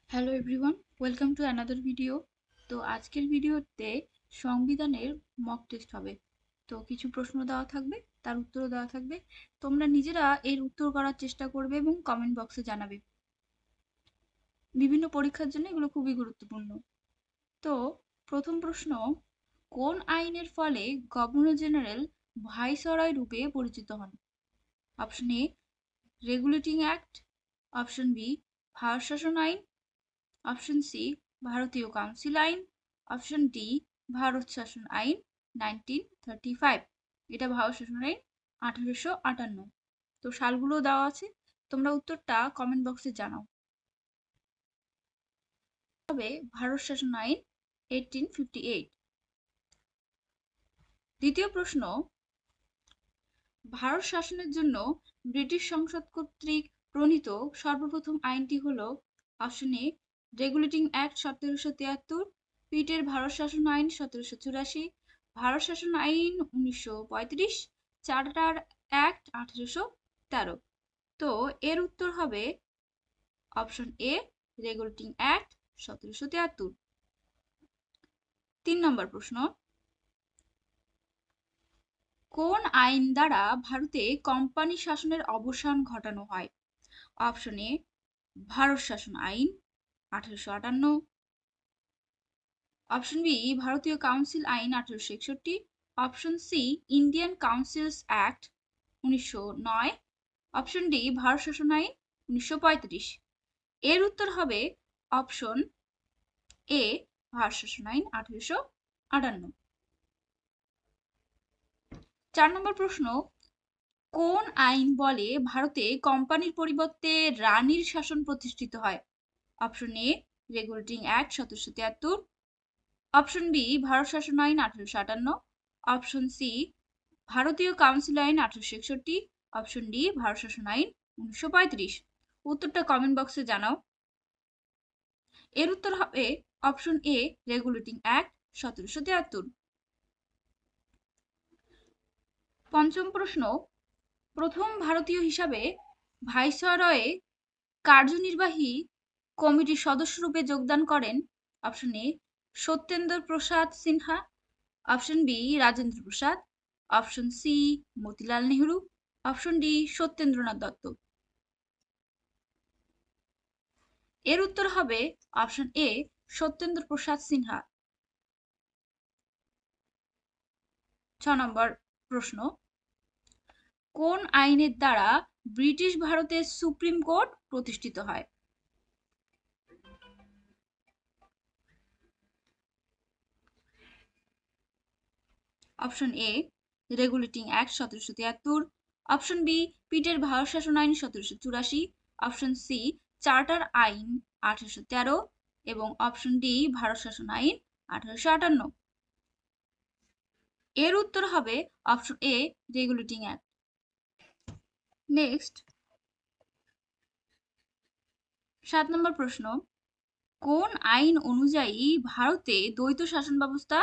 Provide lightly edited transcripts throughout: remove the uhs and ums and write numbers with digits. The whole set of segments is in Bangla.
Hello everyone, welcome to another video. তো আজকের ভিডিওতে সংবিধানের মক টেস্ট হবে। তো কিছু প্রশ্ন দেওয়া থাকবে, তার উত্তরও দেওয়া থাকবে। তোমরা নিজেরা এর উত্তর করার চেষ্টা করবে এবং কমেন্ট বক্সে জানাবে। বিভিন্ন পরীক্ষার জন্য এগুলো খুবই গুরুত্বপূর্ণ। তো প্রথম প্রশ্ন, কোন আইনের ফলে গভর্নর জেনারেল ভাইসরয় রূপে পরিচিত হন? Option A regulating act, option B Bharat শাসন আইন, অপশন সি ভারতীয় কাউন্সিল আইন, অপশন ডি ভারত শাসন আইন 1935। এটা ভারত শাসন আইন 1858। তো সালগুলো দেওয়া আছে, তোমরা উত্তরটা কমেন্ট বক্সে জানাও। তবে ভারত শাসন আইন 1858। দ্বিতীয় প্রশ্ন, ভারত শাসনের জন্য ব্রিটিশ সংসদ কর্তৃক প্রণীত সর্বপ্রথম আইনটি হলো অপশন এ রেগুলেটিং অ্যাক্ট 1773, পিটের ভারত শাসন আইন 1784, ভারত শাসন আইন 1935, চার্টার অ্যাক্ট 1813। তো এর উত্তর হবে অপশন এ রেগুলেটিং অ্যাক্ট 1773। 3 নম্বর প্রশ্ন, কোন আইন দ্বারা ভারতে কোম্পানি শাসনের অবসান ঘটানো হয়? অপশন এ ভারত শাসন আইন 1858, অপশন বি ভারতীয় কাউন্সিল আইন 1861, option C Indian councils act 1909, option D Bharat শাসন আইন 1935। এর উত্তর হবে অপশন এ ভারত শাসন আইন 1858। 4 নম্বর প্রশ্ন, কোন আইন বলে ভারতে কোম্পানির পরিবর্তে রানীর শাসন প্রতিষ্ঠিত হয়? Option A regulating act 1773, option B Bharat শাসন আইন 1858, অপশন সি ভারতীয় কাউন্সিল আইন 1861, অপশন ডি ভারত শাসন আইন 1935। উত্তরটা কমেন্ট বক্সে জানাও। এর উত্তর হবে অপশন এ রেগুলেটিং অ্যাক্ট 1773। পঞ্চম প্রশ্ন, প্রথম ভারতীয় হিসাবে ভাইসরয়ে কার্যনির্বাহী কমিটির সদস্য রূপে যোগদান করেন? Option A Satyendra Prasad Sinha, option B Rajendra Prasad, option C Motilal Nehru, option D Satyendranath Dutt. এর উত্তর হবে অপশন এ সত্যেন্দ্র প্রসাদ সিনহা। 6 নম্বর প্রশ্ন, কোন আইনের দ্বারা ব্রিটিশ ভারতের সুপ্রিম কোর্ট প্রতিষ্ঠিত হয়? Option A regulating act 1773, option B পিটের ভারত শাসন আইন 1784, অপশন সি চার্টার আইন 1813 এবং অপশন ডি ভারত শাসন আইন 1858। এর উত্তর হবে option A regulating act. Next 7 নম্বর প্রশ্ন, কোন আইন অনুযায়ী ভারতে দ্বৈত শাসন ব্যবস্থা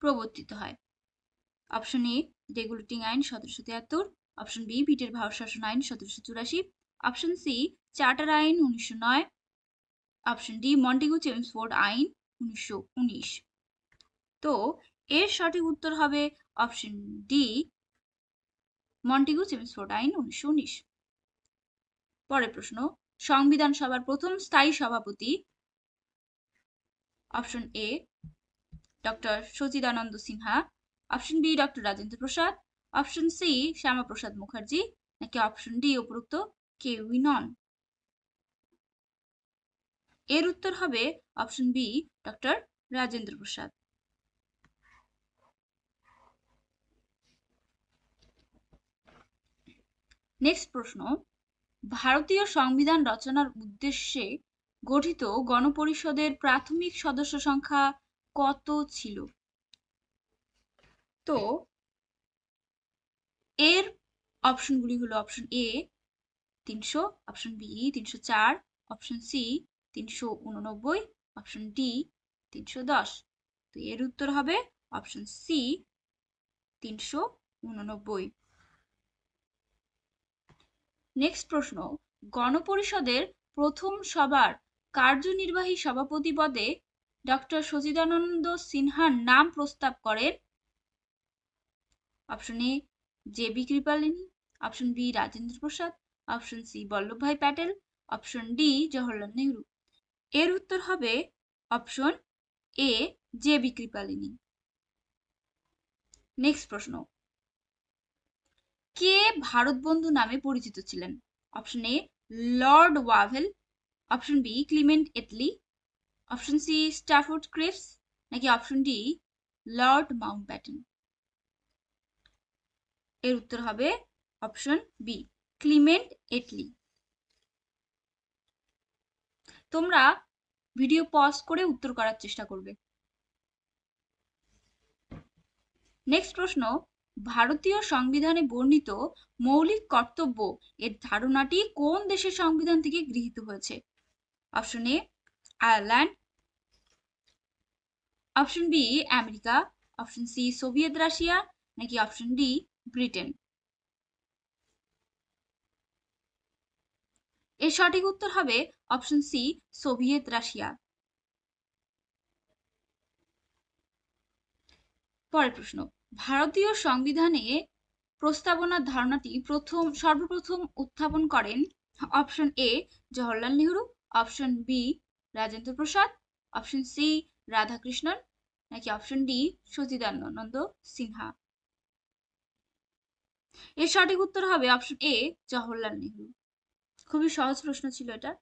প্রবর্তিত হয়? অপশন এ রেগুলেটিং আইন 1773, অপশন বি পিটের ভারত শাসন আইন 1784, অপশন সি চার্টার আইন 1909, অপশন ডি মন্টেগু চেমসফোর্ড আইন 1919। তো এর সঠিক উত্তর হবে অপশন ডি মন্টেগু চেমসফোর্ড আইন 1919। পরের প্রশ্ন, সংবিধান সভার প্রথম স্থায়ী সভাপতি? Option A doctor Sachchidananda Sinha, option B doctor Rajendra Prasad, option C Shyamaprasad Mukherjee, নাকি অপশন ডি উপরোক্ত কেউই নন? এর উত্তর হবে option B doctor Rajendra Prasad. Next প্রশ্ন, ভারতীয় সংবিধান রচনার উদ্দেশ্যে গঠিত গণপরিষদের প্রাথমিক সদস্য সংখ্যা কত ছিল? তো এর অপশনগুলি হলো option A 300, option B 304, option C 389, option D 310। তো এর উত্তর হবে অপশন সি 389। নেক্সট প্রশ্ন, গণপরিষদের প্রথম সভার কার্যনির্বাহী সভাপতি পদে ডক্টর সচিদানন্দ সিনহার নাম প্রস্তাব করেন? Option A J B. Kripalani, option B Rajendra Prasad, option C Vallabhbhai Patel, option D Jawaharlal Nehru. এর উত্তর হবে option A J B. Kripalani. Next প্রশ্ন, কে ভারত বন্ধু নামে পরিচিত ছিলেন? Option A lord Wavell, option B Clement Attlee, option C Stafford Cripps, নাকি অপশন ডি লর্ড মাউন্টব্যাটেন। এর উত্তর হবে অপশন বি ক্লিমেন্ট এটলি। তোমরা ভিডিও পজ করে উত্তর করার চেষ্টা করবে। নেক্সট প্রশ্ন, ভারতীয় সংবিধানে বর্ণিত মৌলিক কর্তব্য এর ধারণাটি কোন দেশের সংবিধান থেকে গৃহীত হয়েছে? Option A Ireland, option B America, option C Soviet Russia, নাকি অপশন ডি ব্রিটেন। এর সঠিক উত্তর হবে অপশন সি সোভিয়েত রাশিয়া। পরের প্রশ্ন, ভারতীয় সংবিধানে প্রস্তাবনার ধারণাটি সর্বপ্রথম উত্থাপন করেন? Option A Jawaharlal Nehru, option B Rajendra Prasad, option C Radhakrishnan, নাকি অপশন ডি সচিদানন্দ সিনহা। এর সঠিক উত্তর হবে অপশন এ জওহরলাল নেহরু। খুবই সহজ প্রশ্ন ছিল এটা।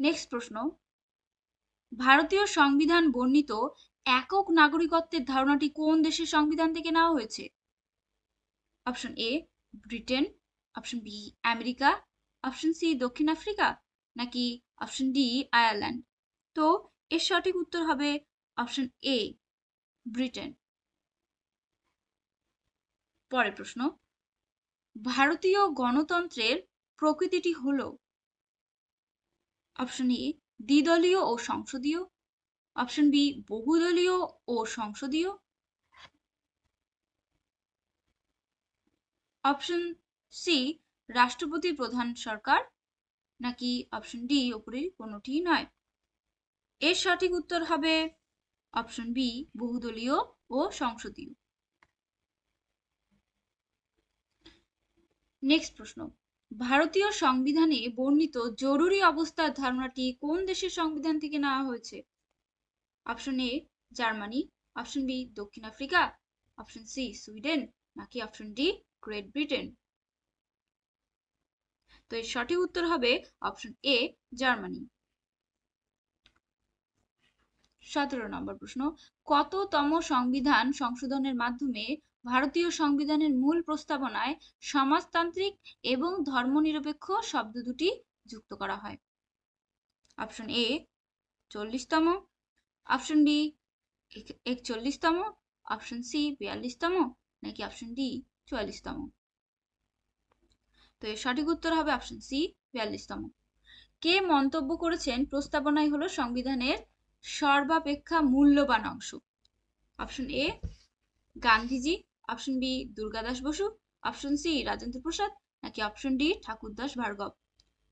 নেক্সট প্রশ্ন, ভারতীয় সংবিধান বর্ণিত একক নাগরিকত্বের ধারণাটি কোন দেশের সংবিধান থেকে নেওয়া হয়েছে? Option A Britain, option B America, option C দক্ষিণ আফ্রিকা, নাকি অপশন ডি আয়ারল্যান্ড। তো এর সঠিক উত্তর হবে অপশন এ ব্রিটেন। পরের প্রশ্ন, ভারতীয় গণতন্ত্রের প্রকৃতিটি হলো? অপশন এ দ্বিদলীয় ও সংসদীয়, অপশন বি বহুদলীয় ও সংসদীয়, অপশন সি রাষ্ট্রপতি প্রধান সরকার, নাকি অপশন ডি উপরের কোনোটি নয়। এর সঠিক উত্তর হবে অপশন বি বহুদলীয় ও সংসদীয়। নেক্সট প্রশ্ন, ভারতীয় সংবিধানে বর্ণিত জরুরি অবস্থার ধারণাটি কোন দেশের সংবিধান থেকে নেওয়া হয়েছে? Option A Germany, option B দক্ষিণ আফ্রিকা, অপশন সি সুইডেন, নাকি অপশন ডি গ্রেট ব্রিটেন। তো এর সঠিক উত্তর হবে অপশন এ জার্মানি। 17 নম্বর প্রশ্ন, কততম সংবিধান সংশোধনের মাধ্যমে ভারতীয় সংবিধানের মূল প্রস্তাবনায় সমাজতান্ত্রিক এবং ধর্মনিরপেক্ষ শব্দ দুটি যুক্ত করা হয়? অপশন এ 40তম, অপশন বি 41তম, অপশন সি 42তম, নাকি অপশন ডি 44তম। তো এর সঠিক উত্তর হবে অপশন সি 42তম। কে মন্তব্য করেছেন প্রস্তাবনাই হলো সংবিধানের সর্বাপেক্ষা মূল্যবান অংশ? Option A Gandhiji, option B Durgadas Basu, option C Rajendra Prasad, নাকি অপশন ডি ঠাকুরদাস ভার্গব।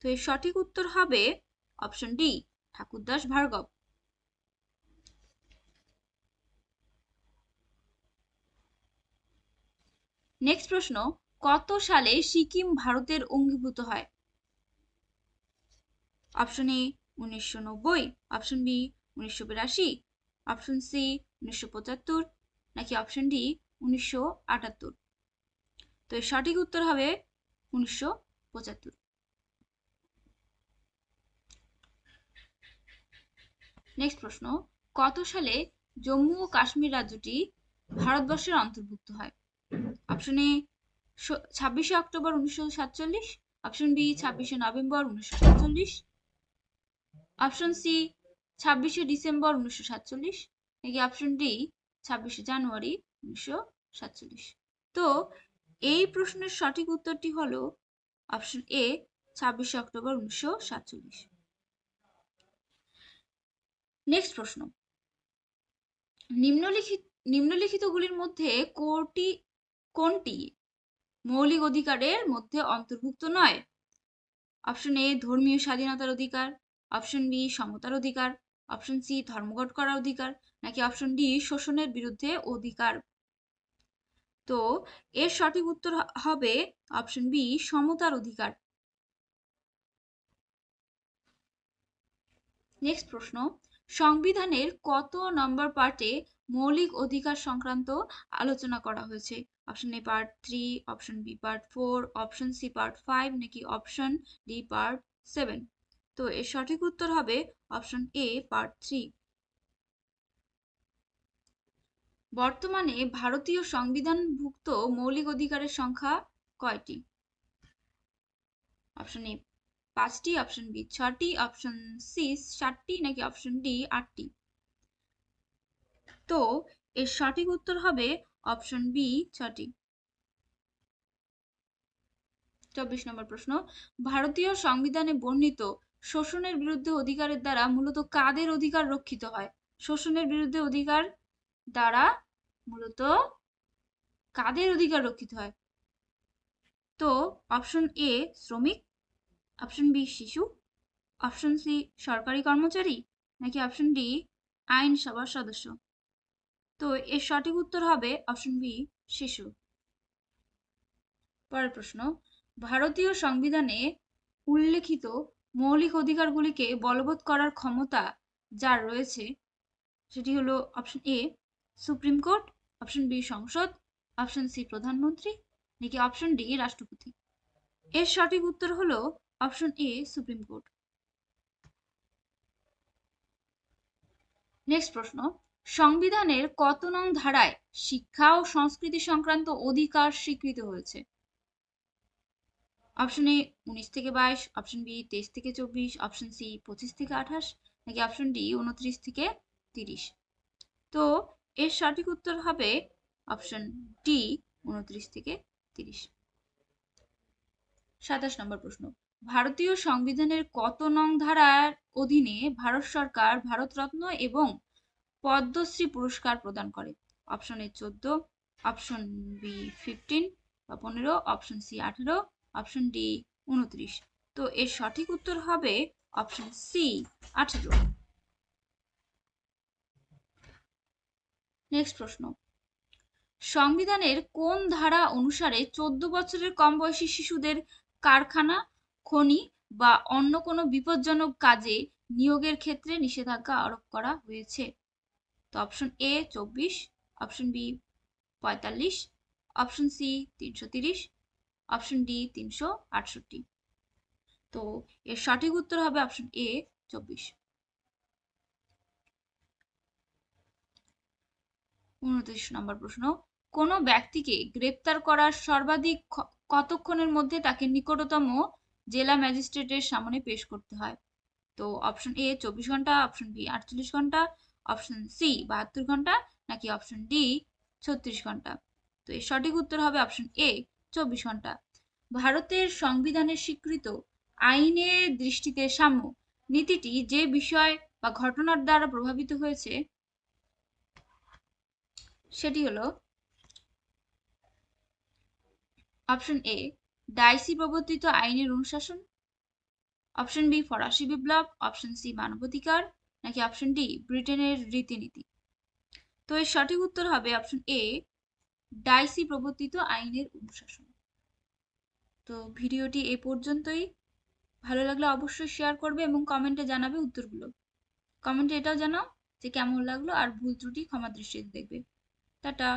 তো এর সঠিক উত্তর হবে option D Thakurdas Bhargava. Next প্রশ্ন, কত সালে সিকিম ভারতের অঙ্গীভূত হয়? Option A 1990, option B 1982, option C 1975, নাকি অপশন ডি 1978। তো এর সঠিক উত্তর হবে 1975। নেক্সট প্রশ্ন, কত সালে জম্মু ও কাশ্মীর রাজ্যটি ভারতবর্ষের অন্তর্ভুক্ত হয়? অপশন এ 26শে অক্টোবর 1947, অপশন বি 26শে নভেম্বর 1947, অপশন সি 26শে ডিসেম্বর 1947, নাকি অপশন ডি 26শে জানুয়ারি 1947। তো এই প্রশ্নের সঠিক উত্তরটি হলো অপশন এ 26শে অক্টোবর 1947। নেক্সট প্রশ্ন, নিম্নলিখিতগুলির মধ্যে কোনটি মৌলিক অধিকারের মধ্যে অন্তর্ভুক্ত নয়? অপশন এ ধর্মীয় স্বাধীনতার অধিকার, অপশন বি সমতার অধিকার, অপশন সি ধর্মঘট করার অধিকার, নাকি অপশন ডি শোষণের বিরুদ্ধে অধিকার। তো এর সঠিক উত্তর হবে অপশন বি সমতার অধিকার। নেক্সট প্রশ্ন, সংবিধানের কত নম্বর পার্টে মৌলিক অধিকার সংক্রান্ত আলোচনা করা হয়েছে? Option A part 3, option B part 4, option C part 5, নাকি অপশন ডি পার্ট 7। তো এর সঠিক উত্তর হবে অপশন এ পার্ট 3। বর্তমানে ভারতীয় সংবিধানভুক্ত মৌলিক অধিকারের সংখ্যা কয়টি? অপশন এ 5টি, অপশন বি 6টি, অপশন সি 7টি, নাকি অপশন ডি 8টি। তো এর সঠিক উত্তর হবে অপশন বি 6টি। 24 নম্বর প্রশ্ন, ভারতীয় সংবিধানে বর্ণিত শোষণের বিরুদ্ধে অধিকারের দ্বারা মূলত কাদের অধিকার রক্ষিত হয়? শোষণের বিরুদ্ধে অধিকার দ্বারা মূলত কাদের অধিকার রক্ষিত হয়? তো অপশন এ শ্রমিক, অপশন বি শিশু, অপশন সি সরকারি কর্মচারী, নাকি অপশন ডি আইনসভার সদস্য। তো এর সঠিক উত্তর হবে অপশন বি শিশু। পরের প্রশ্ন, ভারতীয় সংবিধানে উল্লেখিত মৌলিক অধিকারগুলিকে বলবৎ করার ক্ষমতা যার রয়েছে সেটি হলো option A supreme court, option B সংসদ, অপশন সি প্রধানমন্ত্রী, নাকি অপশন ডি রাষ্ট্রপতি। এর সঠিক উত্তর হলো option A supreme court. Next প্রশ্ন, সংবিধানের কত নং ধারায় শিক্ষা ও সংস্কৃতি সংক্রান্ত অধিকার স্বীকৃত হয়েছে? অপশন এ 19 থেকে 22, অপশন বি 23 থেকে 24, অপশন সি 25 থেকে 28, নাকি অপশন ডি 29 থেকে 30। তো এর সঠিক উত্তর হবে অপশন ডি 29 থেকে 30। 27 নম্বর প্রশ্ন, ভারতীয় সংবিধানের কত নং ধারার অধীনে ভারত সরকার ভারতরত্ন এবং পদ্মশ্রী পুরস্কার প্রদান করে? অপশন এ 14, অপশন বি 15 বা 15, অপশন সি 18, অপশন ডি 29। তো এর সঠিক উত্তর হবে অপশন সি 18। নেক্সট প্রশ্ন, সংবিধানের কোন ধারা অনুসারে 14 বছরের কম বয়সী শিশুদের কারখানা, খনি বা অন্য কোনো বিপজ্জনক কাজে নিয়োগের ক্ষেত্রে নিষেধাজ্ঞা আরোপ করা হয়েছে? তো option A 24, option B 45, option C 330, option D 368। তো এর সঠিক উত্তর হবে অপশন এ 24। 29 নম্বর প্রশ্ন, কোন ব্যক্তিকে গ্রেপ্তার করার সর্বাধিক কতক্ষণের মধ্যে তাকে নিকটতম জেলা ম্যাজিস্ট্রেটের সামনে পেশ করতে হয়? তো অপশন এ 24 ঘন্টা, অপশন বি 48 ঘন্টা, অপশন সি 72 ঘন্টা, নাকি অপশন ডি 36 ঘন্টা। তো এর সঠিক উত্তর হবে অপশন এ 24 ঘন্টা। ভারতের সংবিধানের স্বীকৃত আইনের দৃষ্টিতে সাম্য নীতিটি যে বিষয় বা ঘটনার দ্বারা প্রভাবিত হয়েছে সেটি হলো অপশন এ ডাইসি প্রবর্তিত আইনের অনুশাসন, অপশন বি ফরাসি বিপ্লব, অপশন সি মানবাধিকার, নাকি অপশন ডি ব্রিটেনের রীতিনীতি। তো এর সঠিক উত্তর হবে অপশন এ ডাইসি প্রবর্তিত আইনের অনুশাসন। তো ভিডিওটি এ পর্যন্তই। ভালো লাগলে অবশ্যই শেয়ার করবে এবং কমেন্টে জানাবে উত্তরগুলো। কমেন্টে এটাও জানাও যে কেমন লাগলো আর ভুল ত্রুটি ক্ষমা দৃষ্টিতে দেখবে। টাটা।